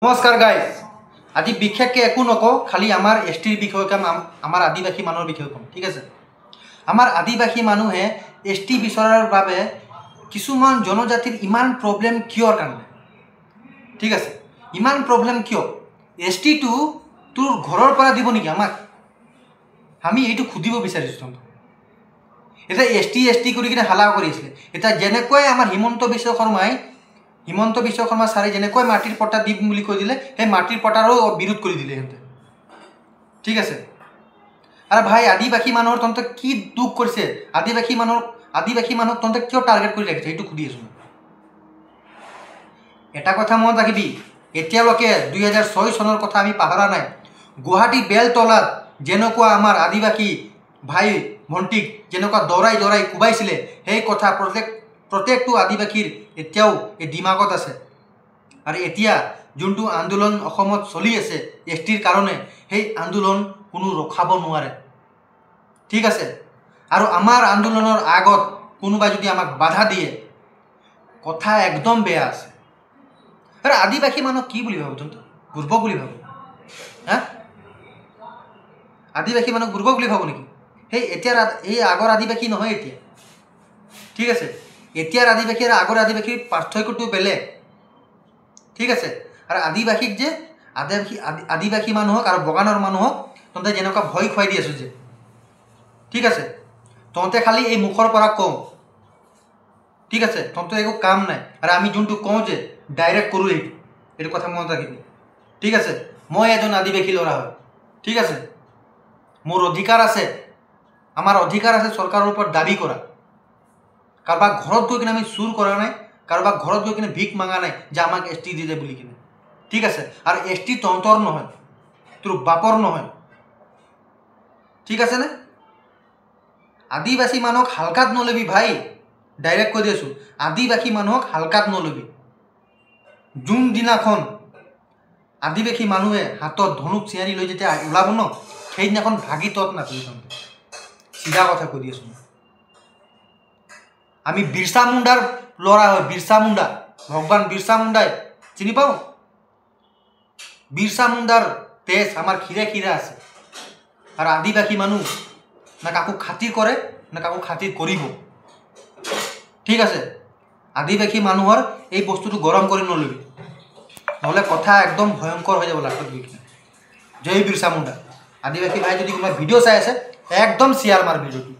नमस्कार गाइस आज विशेषके एक नक खाली आमार एसटीर विषय कम आमार आदिवासी मानुर विषय कम ठीक है। आमार आदिवासी मानुहे एसटी विचरार बारे किछुमान जनजातिर इमान प्रब्लेम कियर कारण ठीक है। इमान प्रब्लेम किय एसटी तो तोर घरर परा दिब नेকি आमाक आमी एटु खुदिब बिचारिছো। এটা एसटी एसटी কৰি কিনে হালা কৰিছিলে। এটা যেনেকৈ আমাৰ হিমন্ত বিশ্ব শৰ্মা ছাৰে যেনেকৈ মাটিৰ পট্টা দিম বুলি কৈ দিলে সেই মাটিৰ পট্টাৰো বিৰোধ কৰি দিলে হেঁতে ঠিক আছে। আৰু ভাই আদিবাসী মানুহৰ তন্তে কি দুখ কৰিছে, আদিবাসী মানুহক তন্তে কিয় টাৰ্গেট কৰি ৰাখিছে এইটো সুধি আছো। এটা কথা মনত ৰাখিবি, এতিয়ালৈকে 2006 চনৰ কথা আমি পাহৰা নাই। গুৱাহাটী বেলতলাত যেনেকুৱা আমাৰ আদিবাসী ভাই ভণ্টিক যেনেকুৱা দৰাই দৰাই কোবাইছিলে সেই কথা প্ৰত্যেকটো আদিবাসীৰ এতিয়াও এই দিমাগত আছে। আৰু এতিয়া যোনটো আন্দোলন অসমত চলি আছে এসটিৰ কাৰণে সেই আন্দোলন কোনো ৰখাব নোৱাৰে ঠিক আছে। আৰু আমাৰ আন্দোলনৰ আগত কোনোবা যদি আমাক বাধা দিয়ে কথা একদম বেয়া আছে। আৰু আদিবাসী মানুহ কি বুলি ভাবো তন্ত গুৰ্ব বুলি ভাবো হা? আদিবাসী মানুহ গুৰ্ব বুলি ভাবো নেকি? সেই এতিয়া এই আগৰ আদিবাসী নহয় এতিয়া ঠিক আছে। এতিয়াৰ আদিবাসী আৰ আগৰ আদিবাসীৰ পাৰ্থক্যটো বেলেগ ঠিক আছে। আৰ আদিবাসীক যে আদিবাসী মানুহক আৰ বগানৰ মানুহক তহঁতে যেনেকুৱা ভয় খুৱাই দি আছো যে ঠিক আছে। তহঁতে খালি এই মুখৰ পৰা কওঁ ঠিক আছে, তহঁতে একো কাম নাই। আৰ আমি যোনটো কওঁ যে ডাইৰেক্ট কৰোঁ এইটো কথা মনত ৰাখিবি ঠিক আছে। মই এজন আদিবাসী ল'ৰা হয় ঠিক আছে। মোৰ অধিকাৰ আছে, আমার অধিকার আছে সরকারের উপর দাবি করা। কারবার ঘরত গৈ কিনে আমি চুর করা নাই, কারবার ঘরত গৈ কিনে ভিক মাঙা নাই যে আমাক এসটি দি দে বুলি কিনে ঠিক আছে। আর এসটি তন্তৰ নহয়, তোর বাপর নহয় ঠিক আছে নে। আদিবাসী মানুহক হালকাত নলবি ভাই, ডাইরেক্ট কৈ দিছো আদিবাসী মানুহক হালকাত নলবি। যোনদিনাখন আদিবাসী মানুহে হাতত ধনুক চিয়াৰি লৈ যেতিয়া ওলাব ন সেইদিনাখন ভাগি তত নাথাকিব। सीधा कथा কৈ দিছো আমি बिरसा मुंडार लड़ा है। बिरसा मुंडा भगवान बिरसा मुंडाय चिनी पाओ। बिरसा मुंडार तेज आमार खिरे खिरे आछे। और आदिवासी मानु ना काकू खातिर करे ना काकू खातिर करिब ठीक আছে। आदिवासी मानुहर এই বস্তুটো গরম করে নলবি, নহলে কথা একদম ভয়ঙ্কর হয়ে যাব লাষ্টত গৈ কিনে। জয় बिरसा मुंडा। आदिवासी भाई যদি কোনোবা ভিডিও চাই আছে একদম শেয়ার মার ভিডিওটো।